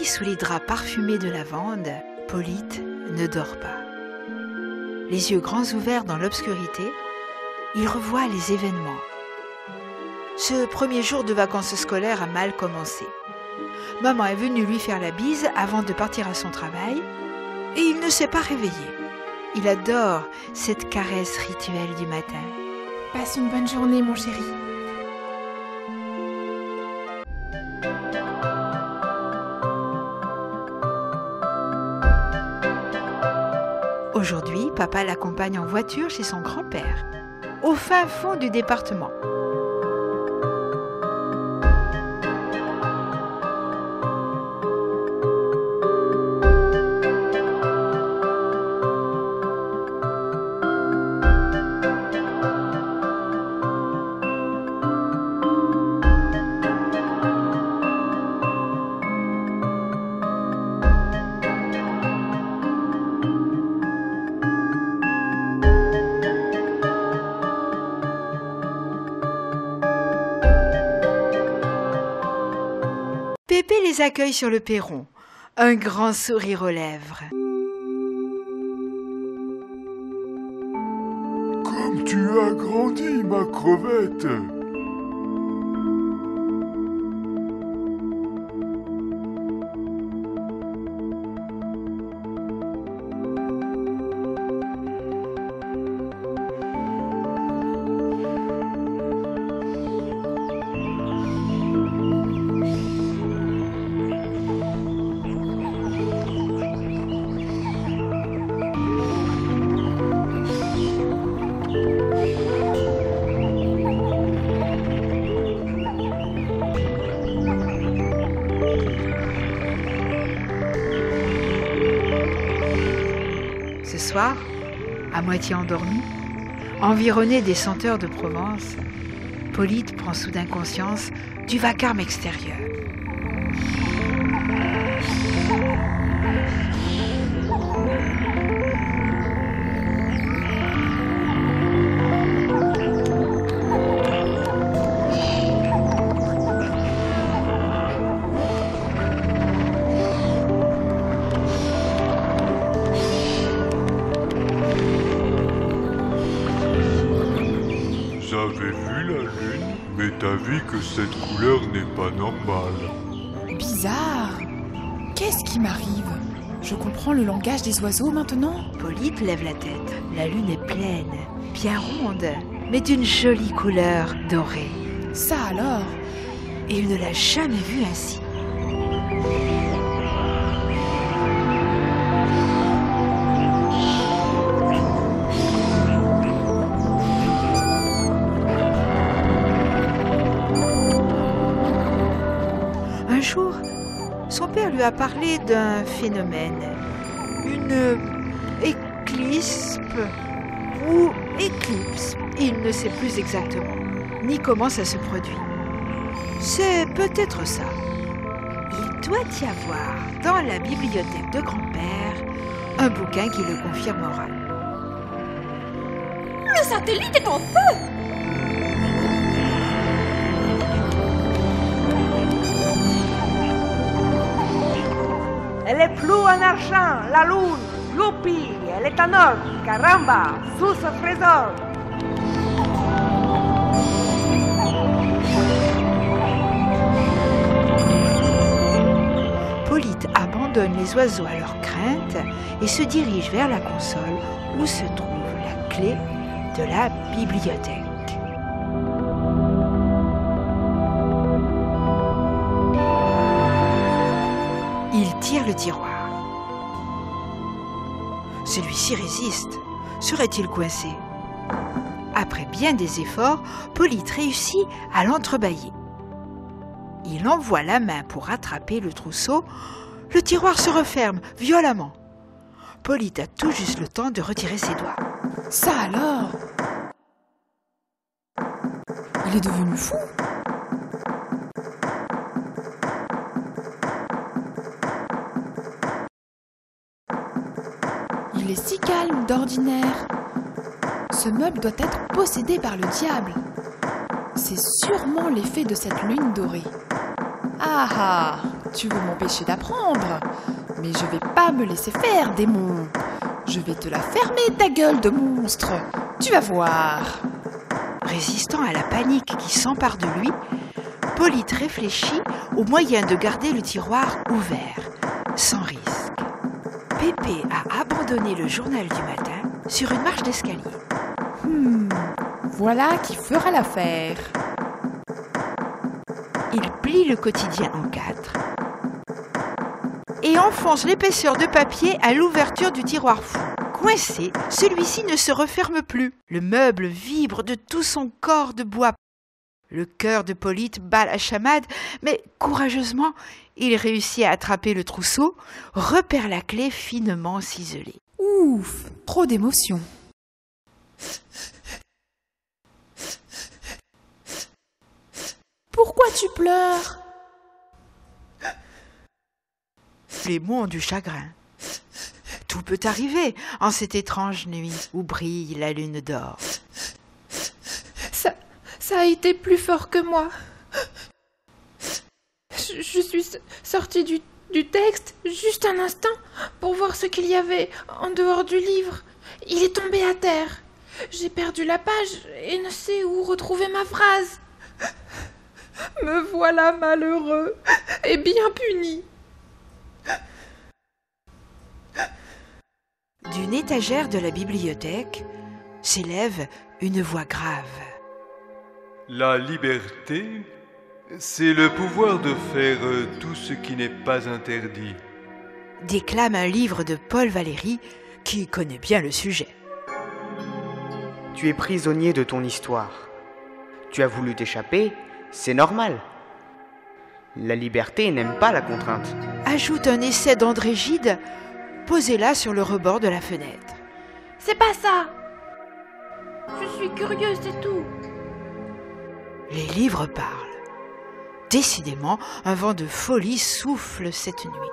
Pris sous les draps parfumés de lavande, Polyte ne dort pas. Les yeux grands ouverts dans l'obscurité, il revoit les événements. Ce premier jour de vacances scolaires a mal commencé. Maman est venue lui faire la bise avant de partir à son travail et il ne s'est pas réveillé. Il adore cette caresse rituelle du matin. Passe une bonne journée, mon chéri. Aujourd'hui, papa l'accompagne en voiture chez son grand-père, au fin fond du département. Pépé les accueille sur le perron, un grand sourire aux lèvres. Comme tu as grandi, ma crevette! Ce soir, à moitié endormi, environné des senteurs de Provence, Polyte prend soudain conscience du vacarme extérieur. J'avais vu la lune, mais t'as vu que cette couleur n'est pas normale. Bizarre. Qu'est-ce qui m'arrive? Je comprends le langage des oiseaux maintenant? Polyte lève la tête. La lune est pleine, bien ronde, mais d'une jolie couleur dorée. Ça alors? Et il ne l'a jamais vue ainsi. Un jour, son père lui a parlé d'un phénomène, une éclipse ou éclipse. Il ne sait plus exactement, ni comment ça se produit. C'est peut-être ça. Il doit y avoir dans la bibliothèque de grand-père un bouquin qui le confirmera. Le satellite est en feu! Elle est floue en argent, la lune. Youpi, elle est en or. Caramba, sous ce trésor. Polyte abandonne les oiseaux à leur crainte et se dirige vers la console où se trouve la clé de la bibliothèque. Il tire le tiroir. Celui-ci résiste. Serait-il coincé? Après bien des efforts, Polyte réussit à l'entrebâiller. Il envoie la main pour rattraper le trousseau. Le tiroir se referme violemment. Polyte a tout juste le temps de retirer ses doigts. Ça alors? Il est devenu fou? Il est si calme d'ordinaire. Ce meuble doit être possédé par le diable. C'est sûrement l'effet de cette lune dorée. Ah ah! tu veux m'empêcher d'apprendre. Mais je vais pas me laisser faire, démon. Je vais te la fermer, ta gueule de monstre. Tu vas voir. Résistant à la panique qui s'empare de lui, Polyte réfléchit au moyen de garder le tiroir ouvert, sans risque. Pépé a abandonné le journal du matin sur une marche d'escalier. Voilà qui fera l'affaire. Il plie le quotidien en 4 et enfonce l'épaisseur de papier à l'ouverture du tiroir fou. Coincé, celui-ci ne se referme plus. Le meuble vibre de tout son corps de bois. Le cœur de Polyte bat la chamade, mais courageusement, il réussit à attraper le trousseau, repère la clé finement ciselée. Ouf, trop d'émotion. Pourquoi tu pleures? Les mots ont du chagrin. Tout peut arriver en cette étrange nuit où brille la lune d'or. Ça a été plus fort que moi. Je suis sortie du texte juste un instant pour voir ce qu'il y avait en dehors du livre. Il est tombé à terre. J'ai perdu la page et ne sais où retrouver ma phrase. Me voilà malheureux et bien puni. D'une étagère de la bibliothèque s'élève une voix grave. La liberté, c'est le pouvoir de faire tout ce qui n'est pas interdit. Déclame un livre de Paul Valéry qui connaît bien le sujet. Tu es prisonnier de ton histoire. Tu as voulu t'échapper, c'est normal. La liberté n'aime pas la contrainte. Ajoute un essai d'André Gide, posé là sur le rebord de la fenêtre. C'est pas ça. Je suis curieuse, c'est tout. Les livres parlent. Décidément, un vent de folie souffle cette nuit.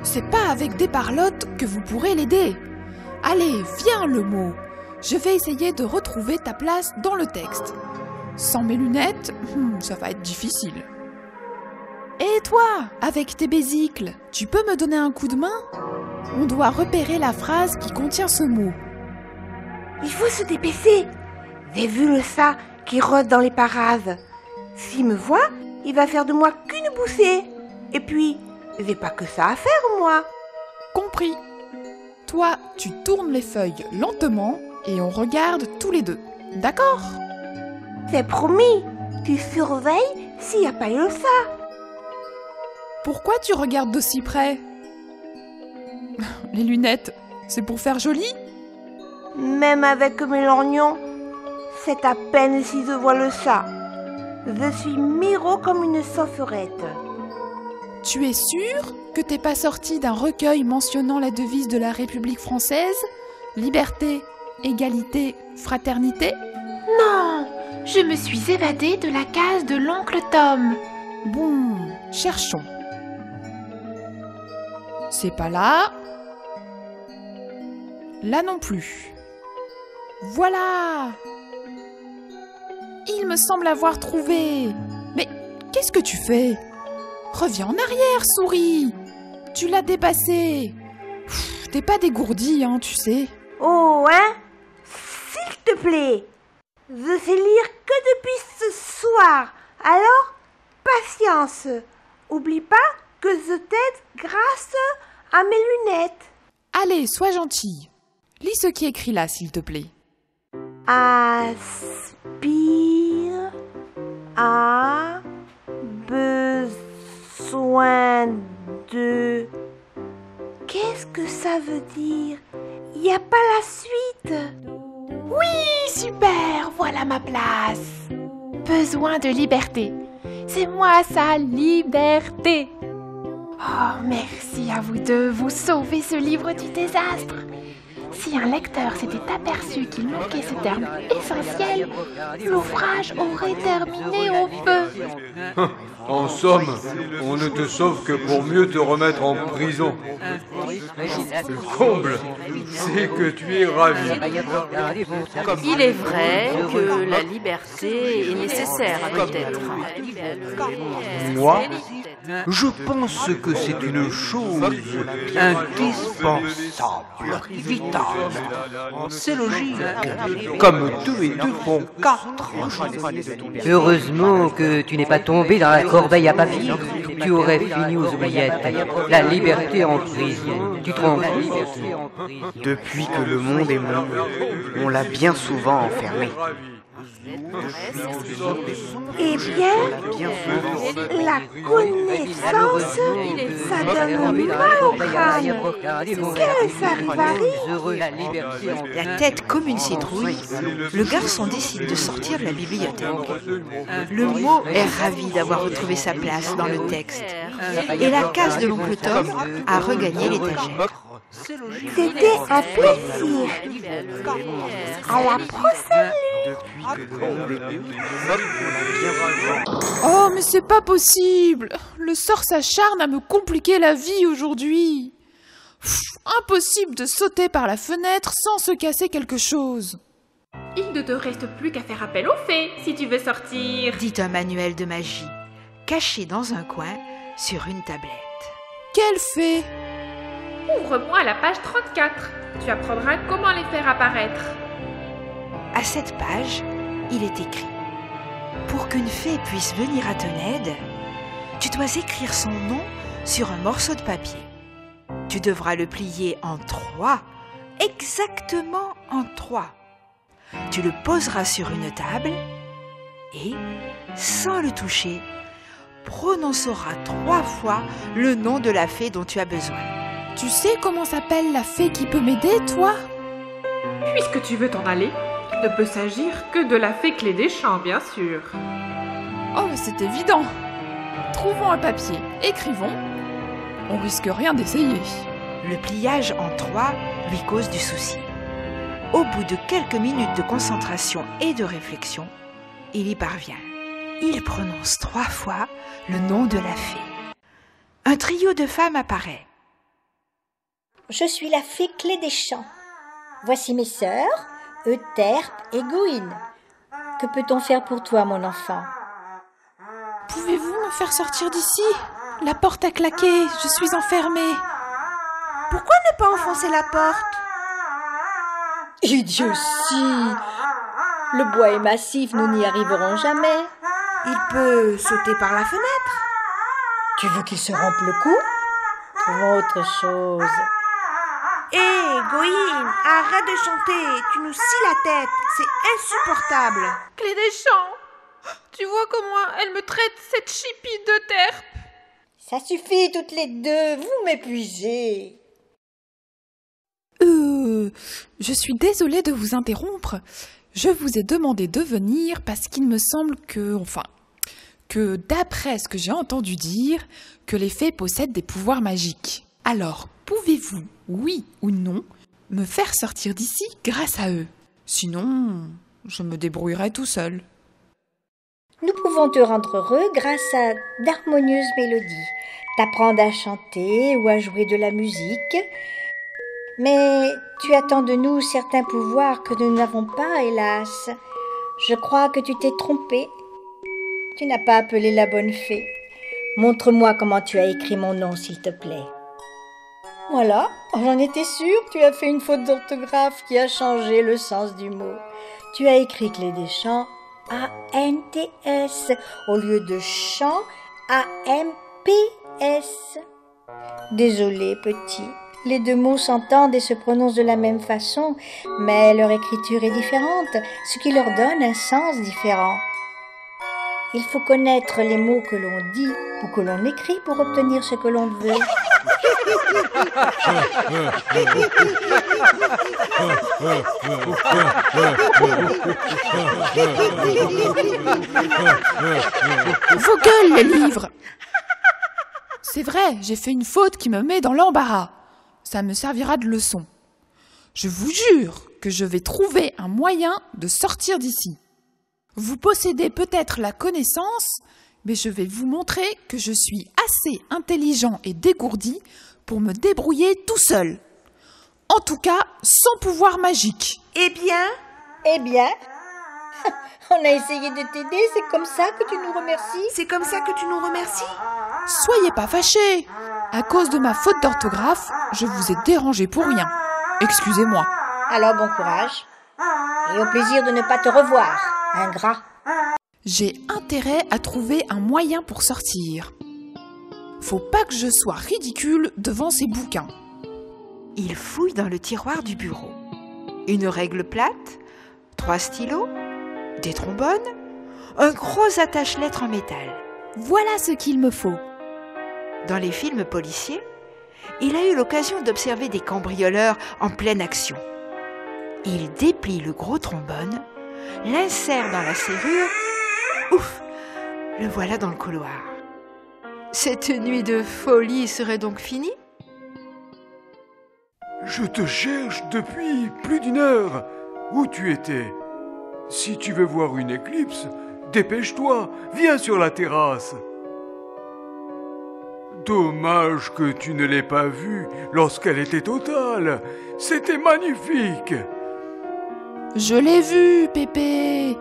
C'est pas avec des parlottes que vous pourrez l'aider. Allez, viens le mot. Je vais essayer de retrouver ta place dans le texte. Sans mes lunettes, ça va être difficile. Et toi, avec tes bésicles, tu peux me donner un coup de main? On doit repérer la phrase qui contient ce mot. Il faut se dépêcher. J'ai vu le chat qui rôde dans les parages. S'il me voit, il va faire de moi qu'une bouchée. Et puis, j'ai pas que ça à faire, moi. Compris. Toi, tu tournes les feuilles lentement et on regarde tous les deux. D'accord? C'est promis. Tu surveilles s'il n'y a pas eu le chat. Pourquoi tu regardes d'aussi près? Les lunettes, c'est pour faire joli? Même avec mes lorgnons, c'est à peine si je vois le chat. Je suis miro comme une chaufferette. Tu es sûr que t'es pas sorti d'un recueil mentionnant la devise de la République française? Liberté, égalité, fraternité? Non, je me suis évadée de la case de l'oncle Tom. Bon, cherchons. C'est pas là. Là non plus. Voilà! Il me semble avoir trouvé. Mais qu'est-ce que tu fais? Reviens en arrière, souris! Tu l'as dépassé. T'es pas dégourdi, hein, tu sais. Oh, hein? S'il te plaît. Je sais lire que depuis ce soir. Alors, patience. Oublie pas que je t'aide grâce à mes lunettes. Allez, sois gentille. Lis ce qui est écrit là, s'il te plaît. Aspire a besoin de... Qu'est-ce que ça veut dire? Il n'y a pas la suite. Oui, super, voilà ma place. Besoin de liberté. C'est moi ça, liberté. Oh, merci à vous deux, vous sauvez ce livre du désastre. Si un lecteur s'était aperçu qu'il manquait ce terme essentiel, l'ouvrage aurait terminé au feu. En somme, on ne te sauve que pour mieux te remettre en prison. Le comble, c'est que tu es ravi. Il est vrai que la liberté est nécessaire, peut-être. Moi, Je pense que c'est une chose indispensable, vitale. C'est logique. Comme 2 et 2 font 4. Heureusement que tu n'es pas tombé dans la corbeille à papier. Tu aurais fini aux oubliettes. La liberté en prison. Tu te rends compte? Depuis que le monde est monde, on l'a bien souvent enfermé. Eh bien, la connaissance, ça donne mal au crâne. Quel arrive. La tête comme une citrouille, le garçon décide de sortir de la bibliothèque. Le mot est ravi d'avoir retrouvé sa place dans le texte. Et la case de l'oncle Tom a regagné l'étagère. C'était un plaisir. À la prochaine. Oh, mais c'est pas possible! Le sort s'acharne à me compliquer la vie aujourd'hui. Impossible de sauter par la fenêtre sans se casser quelque chose. Il ne te reste plus qu'à faire appel aux fées si tu veux sortir. Dit un manuel de magie, caché dans un coin sur une tablette. Quelle fée! Ouvre-moi la page 34. Tu apprendras comment les faire apparaître. À cette page, il est écrit « Pour qu'une fée puisse venir à ton aide, tu dois écrire son nom sur un morceau de papier. Tu devras le plier en 3, exactement en 3. Tu le poseras sur une table et, sans le toucher, prononceras 3 fois le nom de la fée dont tu as besoin. Tu sais comment s'appelle la fée qui peut m'aider, toi? Puisque tu veux t'en aller, il ne peut s'agir que de la fée Clé des Champs, bien sûr. Oh, mais c'est évident. Trouvons un papier, écrivons. On risque rien d'essayer. Le pliage en 3 lui cause du souci. Au bout de quelques minutes de concentration et de réflexion, il y parvient. Il prononce 3 fois le nom de la fée. Un trio de femmes apparaît. Je suis la fée Clé des Champs. Voici mes sœurs, Euterpe et Gouine. Que peut-on faire pour toi, mon enfant? Pouvez-vous me faire sortir d'ici? La porte a claqué, je suis enfermée. Pourquoi ne pas enfoncer la porte? Idiotie! Le bois est massif, nous n'y arriverons jamais. Il peut sauter par la fenêtre. Tu veux qu'il se rompe le cou? Trouvons autre chose. Hé, Goïne, arrête de chanter, tu nous scies la tête, c'est insupportable. Clé des Champs, tu vois comment elle me traite, cette chipie d'Euterpe? Ça suffit toutes les deux, vous m'épuisez. Je suis désolée de vous interrompre. Je vous ai demandé de venir parce qu'il me semble que d'après ce que j'ai entendu dire, que les fées possèdent des pouvoirs magiques. Alors, pouvez-vous, oui ou non, me faire sortir d'ici grâce à eux? Sinon, je me débrouillerai tout seul. Nous pouvons te rendre heureux grâce à d'harmonieuses mélodies, t'apprendre à chanter ou à jouer de la musique. Mais tu attends de nous certains pouvoirs que nous n'avons pas, hélas. Je crois que tu t'es trompé. Tu n'as pas appelé la bonne fée. Montre-moi comment tu as écrit mon nom, s'il te plaît. Voilà, j'en étais sûre, tu as fait une faute d'orthographe qui a changé le sens du mot. Tu as écrit Clé des Champs, A-N-T-S, au lieu de chant, A-M-P-S. Désolé, petit. Les deux mots s'entendent et se prononcent de la même façon, mais leur écriture est différente, ce qui leur donne un sens différent. Il faut connaître les mots que l'on dit ou que l'on écrit pour obtenir ce que l'on veut. Vos gueules, les livres! C'est vrai, j'ai fait une faute qui me met dans l'embarras. Ça me servira de leçon. Je vous jure que je vais trouver un moyen de sortir d'ici. Vous possédez peut-être la connaissance, mais je vais vous montrer que je suis assez intelligent et dégourdi pour me débrouiller tout seul. En tout cas, sans pouvoir magique. Eh bien, on a essayé de t'aider, c'est comme ça que tu nous remercies? c'est comme ça que tu nous remercies? Soyez pas fâchés. À cause de ma faute d'orthographe, je vous ai dérangé pour rien. Excusez-moi. Alors bon courage. Et au plaisir de ne pas te revoir, ingrat. J'ai intérêt à trouver un moyen pour sortir. Faut pas que je sois ridicule devant ces bouquins. Il fouille dans le tiroir du bureau. Une règle plate, 3 stylos, des trombones, un gros attache-lettres en métal. Voilà ce qu'il me faut. Dans les films policiers, il a eu l'occasion d'observer des cambrioleurs en pleine action. Il déplie le gros trombone, l'insère dans la serrure. Ouf, le voilà dans le couloir. Cette nuit de folie serait donc finie? Je te cherche depuis plus d'1 heure. Où tu étais? Si tu veux voir une éclipse, dépêche-toi, viens sur la terrasse. Dommage que tu ne l'aies pas vue lorsqu'elle était totale. C'était magnifique. Je l'ai vu, Pépé.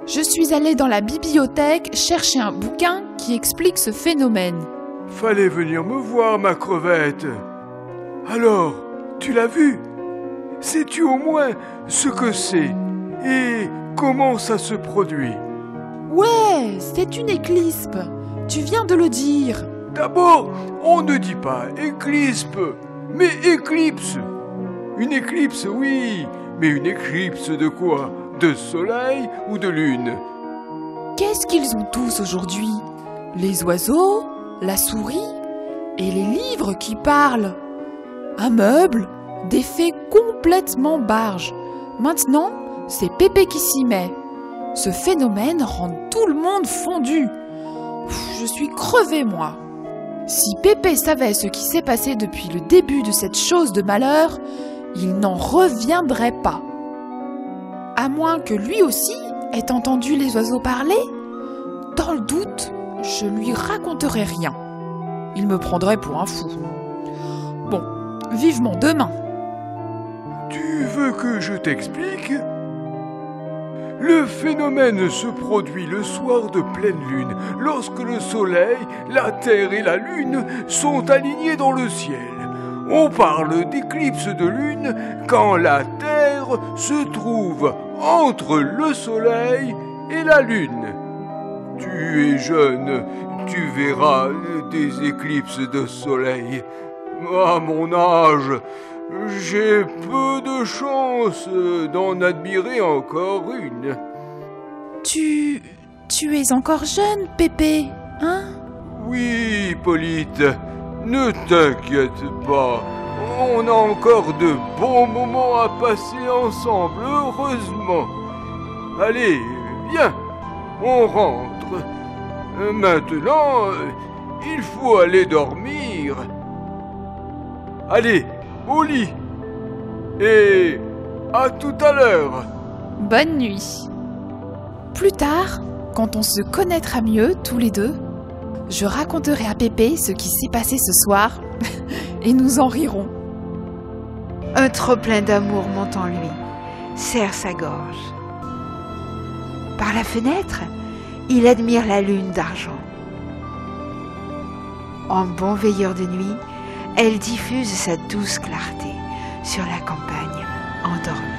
Je suis allée dans la bibliothèque chercher un bouquin qui explique ce phénomène. Fallait venir me voir, ma crevette. Alors, tu l'as vu? Sais-tu au moins ce que c'est et comment ça se produit? Ouais, c'est une éclipse. Tu viens de le dire. D'abord, on ne dit pas éclipse, mais éclipse. Une éclipse, oui, mais une éclipse de quoi? De soleil ou de lune? Qu'est-ce qu'ils ont tous aujourd'hui? Les oiseaux, la souris et les livres qui parlent. Un meuble, des fées complètement barges. Maintenant, c'est Pépé qui s'y met. Ce phénomène rend tout le monde fondu. Je suis crevée, moi. Si Pépé savait ce qui s'est passé depuis le début de cette chose de malheur, il n'en reviendrait pas. À moins que lui aussi ait entendu les oiseaux parler, dans le doute, je lui raconterai rien. Il me prendrait pour un fou. Bon, vivement demain. Tu veux que je t'explique? Le phénomène se produit le soir de pleine lune, lorsque le soleil, la terre et la lune sont alignés dans le ciel. On parle d'éclipse de lune quand la terre se trouve entre le soleil et la lune. Tu es jeune, tu verras des éclipses de soleil. À mon âge, j'ai peu de chance d'en admirer encore une. Tu es encore jeune, Pépé, hein? Oui, Hippolyte, ne t'inquiète pas. On a encore de bons moments à passer ensemble, heureusement. Allez, viens, on rentre. Maintenant, il faut aller dormir. Allez, au lit. Et à tout à l'heure. Bonne nuit. Plus tard, quand on se connaîtra mieux tous les deux, je raconterai à Pépé ce qui s'est passé ce soir et nous en rirons. Un trop-plein d'amour monte en lui, serre sa gorge. Par la fenêtre, il admire la lune d'argent. En bon veilleur de nuit, elle diffuse sa douce clarté sur la campagne endormie.